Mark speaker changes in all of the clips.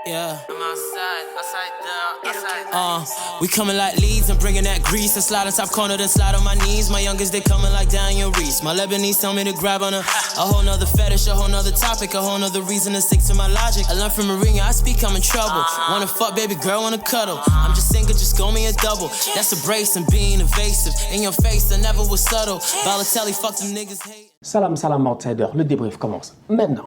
Speaker 1: Yeah. I'm outside we coming like leads and bringing that grease and slide on top corner then slide on my knees. My youngest they coming like Daniel Reese. My Lebanese tell me to grab on a whole nother fetish, a whole nother topic, a whole nother reason to stick to my logic. I learned from Mourinho, I speak, I'm in trouble. Wanna fuck, baby girl, wanna cuddle. I'm just single, just go me a double. That's a brace and being evasive. In your face, I never was subtle. Balotelli, fuck them niggas hate.
Speaker 2: Salam outsider, le débrief commence maintenant.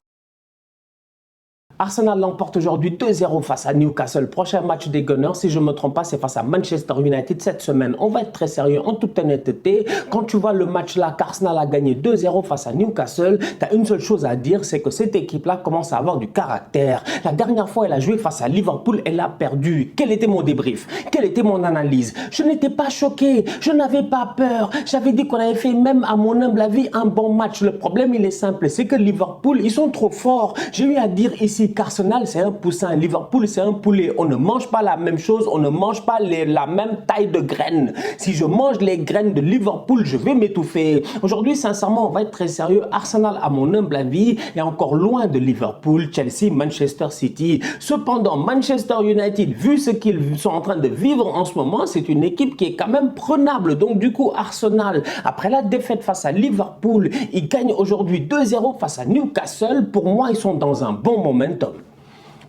Speaker 2: Arsenal l'emporte aujourd'hui 2-0 face à Newcastle. Prochain match des Gunners, si je ne me trompe pas, c'est face à Manchester United cette semaine. On va être très sérieux en toute honnêteté. Quand tu vois le match là qu'Arsenal a gagné 2-0 face à Newcastle, tu as une seule chose à dire, c'est que cette équipe-là commence à avoir du caractère. La dernière fois, elle a joué face à Liverpool, elle a perdu. Quel était mon débrief? Quelle était mon analyse? Je n'étais pas choqué, je n'avais pas peur. J'avais dit qu'on avait fait, même à mon humble avis, un bon match. Le problème, il est simple, c'est que Liverpool, ils sont trop forts. J'ai eu à dire ici qu'Arsenal, c'est un poussin. Liverpool, c'est un poulet. On ne mange pas la même chose, on ne mange pas la même taille de graines. Si je mange les graines de Liverpool, je vais m'étouffer. Aujourd'hui, sincèrement, on va être très sérieux. Arsenal, à mon humble avis, est encore loin de Liverpool, Chelsea, Manchester City. Cependant, Manchester United, vu ce qu'ils sont en train de vivre en ce moment, c'est une équipe qui est quand même prenable. Donc, du coup, Arsenal, après la défaite face à Liverpool, ils gagnent aujourd'hui 2-0 face à Newcastle. Pour moi, ils sont dans un bon momentum.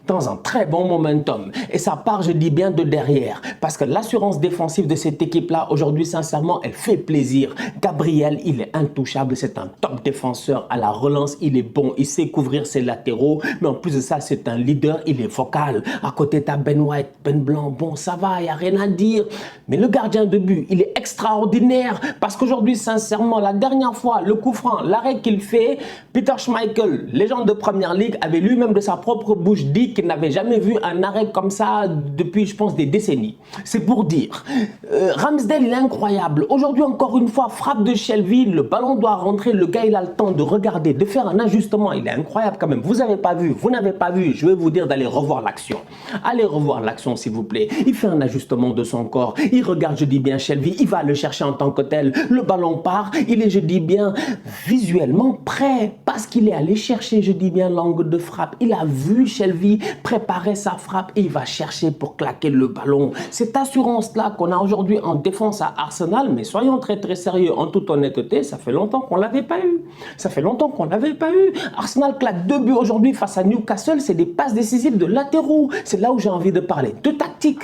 Speaker 2: Dans un très bon momentum. Et ça part, je dis bien, de derrière. Parce que l'assurance défensive de cette équipe-là, aujourd'hui, sincèrement, elle fait plaisir. Gabriel, il est intouchable. C'est un top défenseur. À la relance, il est bon. Il sait couvrir ses latéraux. Mais en plus de ça, c'est un leader. Il est vocal. À côté, tu as Ben White, Ben Blanc. Bon, ça va, il n'y a rien à dire. Mais le gardien de but, il est extraordinaire. Parce qu'aujourd'hui, sincèrement, la dernière fois, le coup franc, l'arrêt qu'il fait, Peter Schmeichel, légende de Première Ligue, avait lui-même de sa propre bouche dit qu'il n'avait jamais vu un arrêt comme ça depuis, je pense, des décennies. C'est pour dire. Ramsdale, il est incroyable. Aujourd'hui, encore une fois, frappe de Shelvey, le ballon doit rentrer, le gars, il a le temps de regarder, de faire un ajustement. Il est incroyable quand même. Vous n'avez pas vu, vous n'avez pas vu. Je vais vous dire d'aller revoir l'action. Allez revoir l'action, s'il vous plaît. Il fait un ajustement de son corps. Il regarde, je dis bien, Shelvey. Il va le chercher en tant que tel. Le ballon part. Il est, je dis bien, visuellement prêt. Parce qu'il est allé chercher, je dis bien, l'angle de frappe. Il a vu Shelvey préparer sa frappe et il va chercher pour claquer le ballon. Cette assurance-là qu'on a aujourd'hui en défense à Arsenal, mais soyons très très sérieux, en toute honnêteté, ça fait longtemps qu'on ne l'avait pas eu. Ça fait longtemps qu'on ne l'avait pas eu. Arsenal claque 2 buts aujourd'hui face à Newcastle, c'est des passes décisives de latéraux. C'est là où j'ai envie de parler de tactique.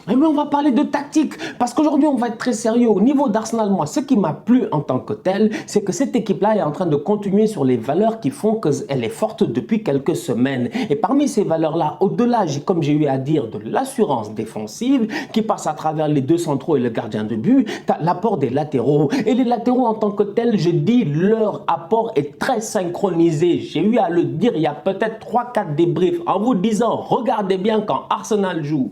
Speaker 2: Mais on va parler de tactique, parce qu'aujourd'hui, on va être très sérieux. Au niveau d'Arsenal, moi, ce qui m'a plu en tant que tel, c'est que cette équipe-là est en train de continuer sur les valeurs qui font qu'elle est forte depuis quelques semaines. Et parmi ces valeurs-là, au-delà, comme j'ai eu à dire, de l'assurance défensive, qui passe à travers les deux centraux et le gardien de but, tu as l'apport des latéraux. Et les latéraux, en tant que tels, je dis, leur apport est très synchronisé. J'ai eu à le dire, il y a peut-être 3-4 débriefs en vous disant, regardez bien quand Arsenal joue.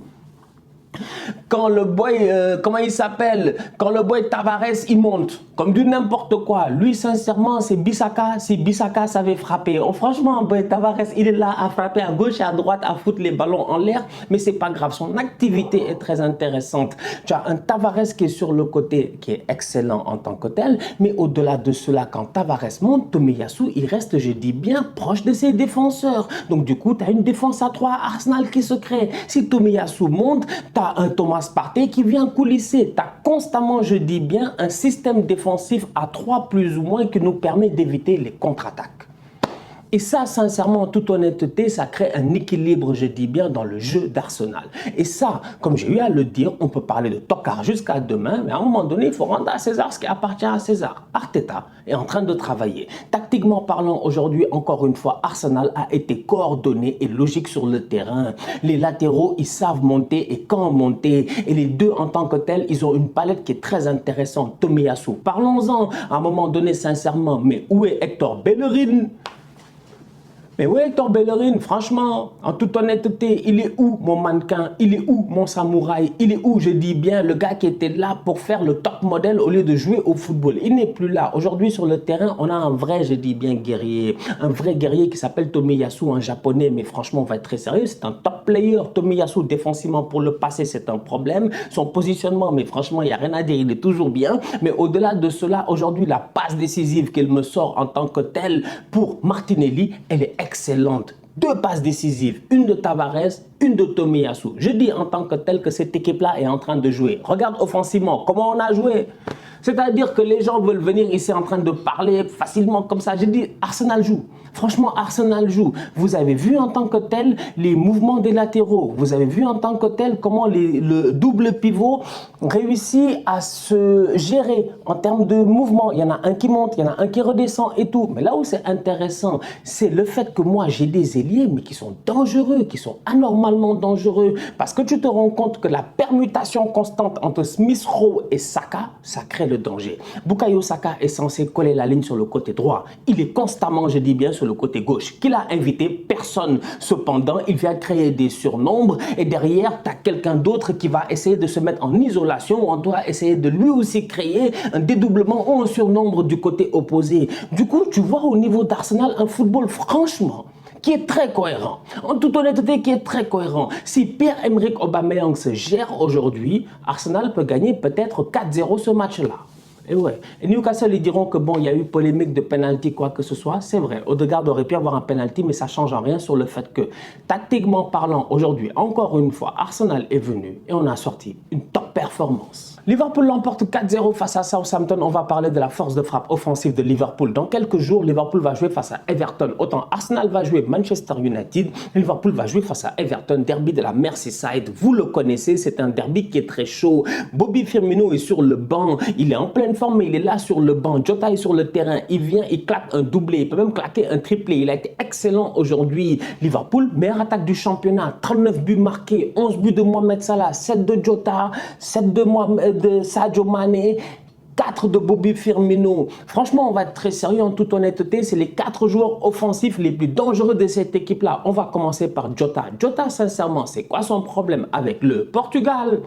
Speaker 2: Quand le boy, comment il s'appelle? Quand le boy Tavares, il monte, comme du n'importe quoi. Lui, sincèrement, c'est Bissaka. Si Bissaka savait frapper. Oh, franchement, boy Tavares, il est là à frapper à gauche et à droite, à foutre les ballons en l'air. Mais c'est pas grave, son activité est très intéressante. Tu as un Tavares qui est sur le côté, qui est excellent en tant que tel. Mais au-delà de cela, quand Tavares monte, Tomiyasu, il reste, je dis bien, proche de ses défenseurs. Donc du coup, tu as une défense à 3 Arsenal qui se crée. Si Tomiyasu monte, tu as un Thomas Partey qui vient coulisser. Tu as constamment, je dis bien, un système défensif à 3 plus ou moins qui nous permet d'éviter les contre-attaques. Et ça, sincèrement, en toute honnêteté, ça crée un équilibre, je dis bien, dans le jeu d'Arsenal. Et ça, comme j'ai eu à le dire, on peut parler de Tokar jusqu'à demain, mais à un moment donné, il faut rendre à César ce qui appartient à César. Arteta est en train de travailler. Tactiquement parlant, aujourd'hui, encore une fois, Arsenal a été coordonné et logique sur le terrain. Les latéraux, ils savent monter et quand monter. Et les deux, en tant que tels, ils ont une palette qui est très intéressante. Tomiyasu, parlons-en à un moment donné, sincèrement. Mais où est Hector Bellerin? Mais oui, Hector Bellerin, franchement, en toute honnêteté, il est où mon mannequin? Il est où mon samouraï? Il est où, je dis bien, le gars qui était là pour faire le top modèle au lieu de jouer au football? Il n'est plus là. Aujourd'hui, sur le terrain, on a un vrai, je dis bien, guerrier. Un vrai guerrier qui s'appelle Tomiyasu, un japonais. Mais franchement, on va être très sérieux. C'est un top player. Tomiyasu, défensivement, pour le passé, c'est un problème. Son positionnement, mais franchement, il n'y a rien à dire. Il est toujours bien. Mais au-delà de cela, aujourd'hui, la passe décisive qu'il me sort en tant que tel pour Martinelli, elle est excellente. 2 passes décisives, une de Tavares, une de Tomiyasu. Je dis en tant que tel que cette équipe-là est en train de jouer. Regarde offensivement comment on a joué. C'est-à-dire que les gens veulent venir ici en train de parler facilement comme ça. Je dis, Arsenal joue. Franchement, Arsenal joue. Vous avez vu en tant que tel les mouvements des latéraux. Vous avez vu en tant que tel comment le double pivot réussit à se gérer en termes de mouvement. Il y en a un qui monte, il y en a un qui redescend et tout. Mais là où c'est intéressant, c'est le fait que moi, j'ai des ailiers, mais qui sont dangereux, qui sont anormalement dangereux. Parce que tu te rends compte que la permutation constante entre Smith Rowe et Saka, ça crée le danger. Bukayo Saka est censé coller la ligne sur le côté droit. Il est constamment, je dis bien, sur le côté gauche. Qui l'a invité? Personne. Cependant, il vient créer des surnombres et derrière, tu as quelqu'un d'autre qui va essayer de se mettre en isolation ou on doit essayer de lui aussi créer un dédoublement ou un surnombre du côté opposé. Du coup, tu vois au niveau d'Arsenal un football franchement qui est très cohérent. En toute honnêteté, qui est très cohérent. Si Pierre-Emerick Aubameyang se gère aujourd'hui, Arsenal peut gagner peut-être 4-0 ce match-là. Et ouais. Et Newcastle, ils diront que bon, il y a eu polémique de penalty, quoi que ce soit. C'est vrai. Odegaard aurait pu avoir un penalty, mais ça ne change en rien sur le fait que, tactiquement parlant, aujourd'hui, encore une fois, Arsenal est venu et on a sorti une top performance. Liverpool l'emporte 4-0 face à Southampton. On va parler de la force de frappe offensive de Liverpool. Dans quelques jours, Liverpool va jouer face à Everton. Autant Arsenal va jouer Manchester United, Liverpool va jouer face à Everton. Derby de la Merseyside. Vous le connaissez, c'est un derby qui est très chaud. Bobby Firmino est sur le banc. Il est en pleine forme, mais il est là sur le banc. Jota est sur le terrain. Il vient, il claque un doublé. Il peut même claquer un triplé. Il a été excellent aujourd'hui. Liverpool, meilleure attaque du championnat. 39 buts marqués, 11 buts de Mohamed Salah, 7 de Jota, 7 de Sadio Mané, 4 de Bobby Firmino. Franchement, on va être très sérieux en toute honnêteté. C'est les 4 joueurs offensifs les plus dangereux de cette équipe-là. On va commencer par Jota. Jota, sincèrement, c'est quoi son problème avec le Portugal?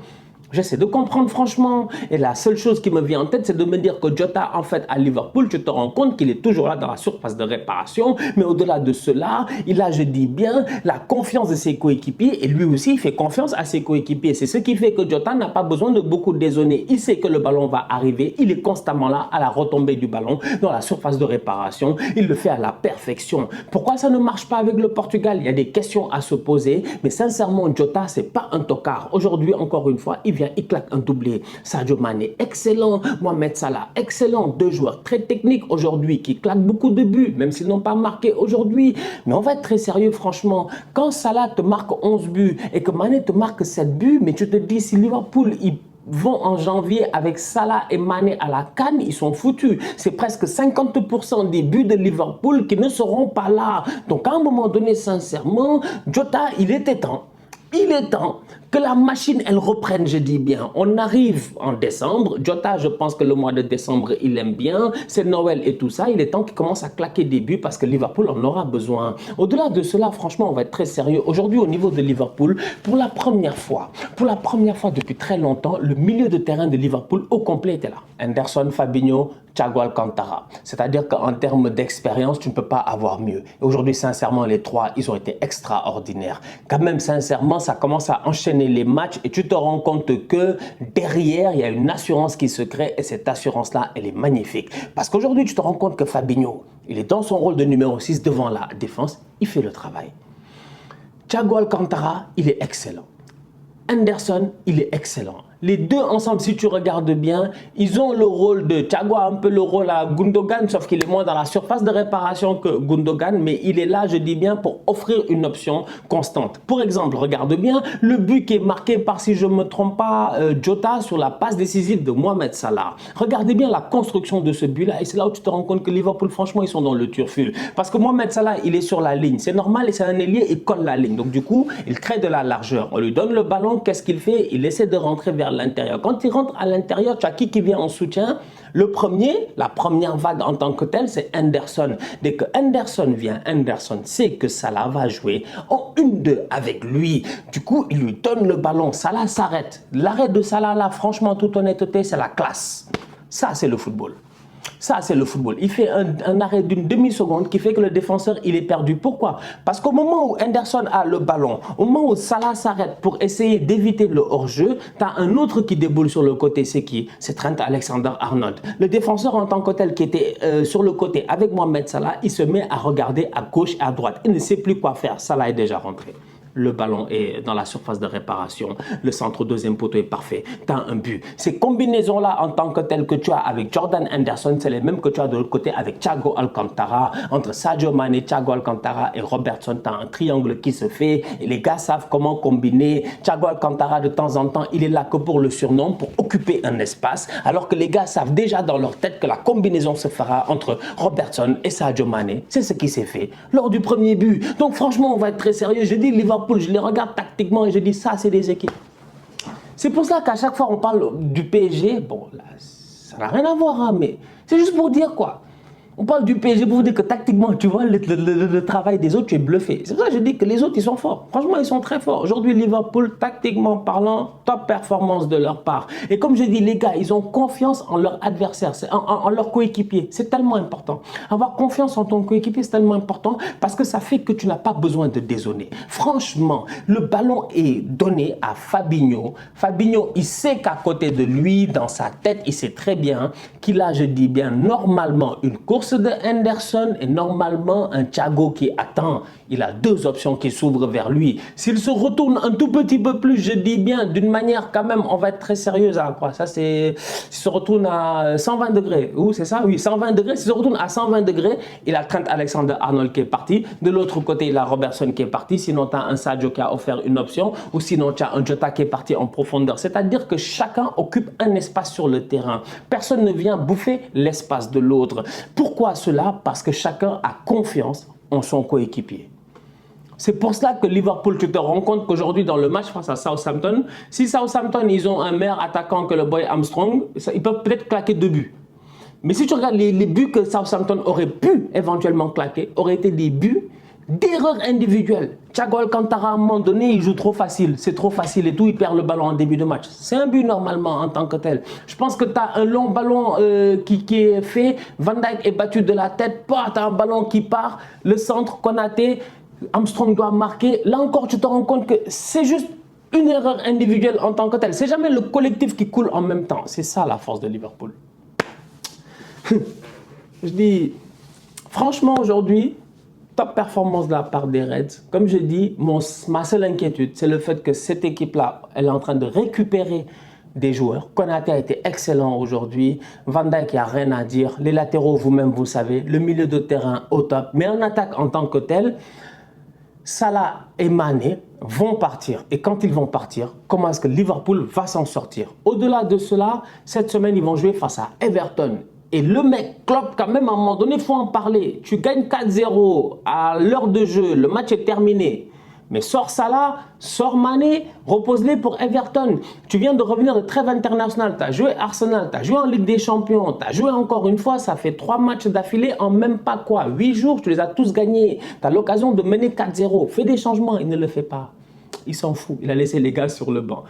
Speaker 2: J'essaie de comprendre franchement. Et la seule chose qui me vient en tête, c'est de me dire que Jota, en fait, à Liverpool, tu te rends compte qu'il est toujours là dans la surface de réparation. Mais au-delà de cela, il a, je dis bien, la confiance de ses coéquipiers. Et lui aussi, il fait confiance à ses coéquipiers. C'est ce qui fait que Jota n'a pas besoin de beaucoup dézonner. Il sait que le ballon va arriver. Il est constamment là à la retombée du ballon, dans la surface de réparation. Il le fait à la perfection. Pourquoi ça ne marche pas avec le Portugal? Il y a des questions à se poser. Mais sincèrement, Jota, c'est pas un tocard. Aujourd'hui, encore une fois, il vient, il claque un doublé. Sadio Mané, excellent. Mohamed Salah, excellent. 2 joueurs très techniques aujourd'hui qui claquent beaucoup de buts, même s'ils n'ont pas marqué aujourd'hui. Mais on va être très sérieux, franchement. Quand Salah te marque 11 buts et que Mané te marque 7 buts, mais tu te dis, si Liverpool, ils vont en janvier avec Salah et Mané à la CAN, ils sont foutus. C'est presque 50% des buts de Liverpool qui ne seront pas là. Donc, à un moment donné, sincèrement, Jota, il était temps. Il est temps que la machine, elle reprenne, je dis bien. On arrive en décembre. Jota, je pense que le mois de décembre, il aime bien. C'est Noël et tout ça. Il est temps qu'il commence à claquer des buts parce que Liverpool en aura besoin. Au-delà de cela, franchement, on va être très sérieux. Aujourd'hui, au niveau de Liverpool, pour la première fois depuis très longtemps, le milieu de terrain de Liverpool au complet était là. Henderson, Fabinho, Thiago Alcantara. C'est-à-dire qu'en termes d'expérience, tu ne peux pas avoir mieux. Et aujourd'hui, sincèrement, les 3, ils ont été extraordinaires. Quand même, sincèrement, ça commence à enchaîner les matchs et tu te rends compte que derrière, il y a une assurance qui se crée et cette assurance-là, elle est magnifique. Parce qu'aujourd'hui, tu te rends compte que Fabinho, il est dans son rôle de numéro 6 devant la défense, il fait le travail. Thiago Alcantara, il est excellent. Henderson, il est excellent. Les deux ensemble, si tu regardes bien, ils ont le rôle de Thiago, a un peu le rôle à Gundogan, sauf qu'il est moins dans la surface de réparation que Gundogan, mais il est là, je dis bien, pour offrir une option constante. Pour exemple, regarde bien le but qui est marqué par, si je ne me trompe pas, Jota sur la passe décisive de Mohamed Salah. Regardez bien la construction de ce but-là, et c'est là où tu te rends compte que Liverpool, franchement, ils sont dans le turfu. Parce que Mohamed Salah, il est sur la ligne. C'est normal, et c'est un ailier, il colle la ligne. Donc du coup, il crée de la largeur. On lui donne le ballon, qu'est-ce qu'il fait? Il essaie de rentrer vers l'intérieur. Quand il rentre à l'intérieur, tu as qui vient en soutien? Le premier, la première vague en tant que telle, c'est Henderson. Dès que Henderson vient, Henderson sait que Salah va jouer en 1-2 avec lui. Du coup, il lui donne le ballon. Salah s'arrête. L'arrêt de Salah, là, franchement, toute honnêteté, c'est la classe. Ça, c'est le football. Ça, c'est le football. Il fait un arrêt d'une demi-seconde qui fait que le défenseur, il est perdu. Pourquoi? Parce qu'au moment où Henderson a le ballon, au moment où Salah s'arrête pour essayer d'éviter le hors-jeu, tu as un autre qui déboule sur le côté. C'est qui? C'est Trent Alexander-Arnold. Le défenseur en tant que tel qui était sur le côté avec Mohamed Salah, il se met à regarder à gauche et à droite. Il ne sait plus quoi faire. Salah est déjà rentré. Le ballon est dans la surface de réparation. Le centre deuxième poteau est parfait. Tu as un but. Ces combinaisons-là, en tant que telles que tu as avec Jordan Henderson, c'est les mêmes que tu as de l'autre côté avec Thiago Alcantara. Entre Sadio Mané, Thiago Alcantara et Robertson, tu as un triangle qui se fait. Et les gars savent comment combiner. Thiago Alcantara, de temps en temps, il est là que pour le surnom, pour occuper un espace. Alors que les gars savent déjà dans leur tête que la combinaison se fera entre Robertson et Sadio Mané. C'est ce qui s'est fait lors du premier but. Donc franchement, on va être très sérieux. Je dis Liverpool, je les regarde tactiquement et je dis ça, c'est des équipes. C'est pour ça qu'à chaque fois on parle du PSG, bon là, ça n'a rien à voir, hein, mais c'est juste pour dire quoi. On parle du PSG pour vous dire que tactiquement, tu vois, le travail des autres, tu es bluffé. C'est pour ça que je dis que les autres, ils sont forts. Franchement, ils sont très forts. Aujourd'hui, Liverpool, tactiquement parlant, top performance de leur part. Et comme je dis, les gars, ils ont confiance en leur adversaire, en leur coéquipier. C'est tellement important. Avoir confiance en ton coéquipier, c'est tellement important parce que ça fait que tu n'as pas besoin de dézonner. Franchement, le ballon est donné à Fabinho. Fabinho, il sait qu'à côté de lui, dans sa tête, il sait très bien qu'il a, je dis bien, normalement une course de Henderson et normalement un Thiago qui attend. Il a deux options qui s'ouvrent vers lui. S'il se retourne un tout petit peu plus, je dis bien, d'une manière quand même, on va être très sérieuse à quoi. Ça c'est, s'il se retourne à 120 degrés, ou c'est ça? Oui, 120 degrés. S'il se retourne à 120 degrés, il a Trent Alexander-Arnold qui est parti. De l'autre côté, il a Robertson qui est parti. Sinon, tu as un Sadio qui a offert une option. Ou sinon, tu as un Jota qui est parti en profondeur. C'est-à-dire que chacun occupe un espace sur le terrain. Personne ne vient bouffer l'espace de l'autre. Pourquoi cela? Parce que chacun a confiance en son coéquipier. C'est pour cela que Liverpool, tu te rends compte qu'aujourd'hui dans le match face à Southampton, si Southampton ils ont un meilleur attaquant que le boy Armstrong, ils peuvent peut-être claquer 2 buts. Mais si tu regardes les buts que Southampton aurait pu éventuellement claquer, auraient été des buts d'erreurs individuelles. Thiago Alcantara, à un moment donné, il joue trop facile. C'est trop facile et tout, il perd le ballon en début de match. C'est un but normalement en tant que tel. Je pense que tu as un long ballon qui est fait. Van Dijk est battu de la tête. Tu as un ballon qui part. Le centre, Konaté, Armstrong doit marquer. Là encore, tu te rends compte que c'est juste une erreur individuelle en tant que telle. C'est jamais le collectif qui coule en même temps. C'est ça la force de Liverpool. Je dis, franchement, aujourd'hui, top performance de la part des Reds. Comme je dis, ma seule inquiétude, c'est le fait que cette équipe-là, elle est en train de récupérer des joueurs. Konaté a été excellent aujourd'hui. Van Dijk, il n'y a rien à dire. Les latéraux, vous-même, vous savez. Le milieu de terrain au top. Mais en attaque en tant que tel, Salah et Mané vont partir. Et quand ils vont partir, comment est-ce que Liverpool va s'en sortir? Au-delà de cela, cette semaine, ils vont jouer face à Everton. Et le mec, Klopp, quand même, à un moment donné, il faut en parler. Tu gagnes 4-0 à l'heure de jeu, le match est terminé. Mais sors Salah, sors Mané, repose-les pour Everton. Tu viens de revenir de trêve internationale, tu as joué Arsenal, tu as joué en Ligue des Champions, tu as joué encore une fois, ça fait 3 matchs d'affilée en même pas quoi, 8 jours, tu les as tous gagnés. Tu as l'occasion de mener 4-0. Fais des changements, il ne le fait pas. Il s'en fout, il a laissé les gars sur le banc.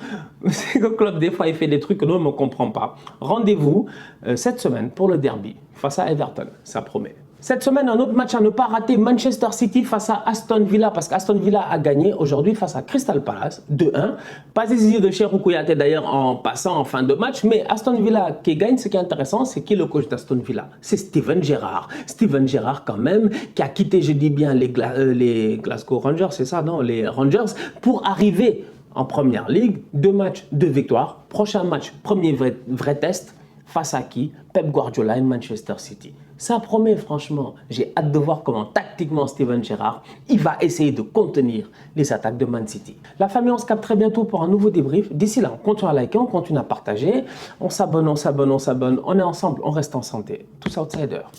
Speaker 2: C'est que Klopp, des fois, il fait des trucs que nous, on ne comprend pas. Rendez-vous cette semaine pour le derby face à Everton, ça promet. Cette semaine, un autre match à ne pas rater, Manchester City face à Aston Villa, parce qu'Aston Villa a gagné aujourd'hui face à Crystal Palace 2-1. Pas décisif de Cheikhou Kouyaté d'ailleurs en passant en fin de match, mais Aston Villa qui gagne, ce qui est intéressant, c'est qui est le coach d'Aston Villa? C'est Steven Gerrard. Steven Gerrard quand même, qui a quitté, je dis bien, les Glasgow Rangers, c'est ça, non? Les Rangers, pour arriver en Première Ligue. 2 matchs, 2 victoires. Prochain match, premier vrai test. Face à qui? Pep Guardiola et Manchester City. Ça promet franchement. J'ai hâte de voir comment tactiquement Steven Gerrard, il va essayer de contenir les attaques de Man City. La famille, on se capte très bientôt pour un nouveau débrief. D'ici là, on continue à liker, on continue à partager. On s'abonne, on est ensemble, on reste en santé. Tous outsiders.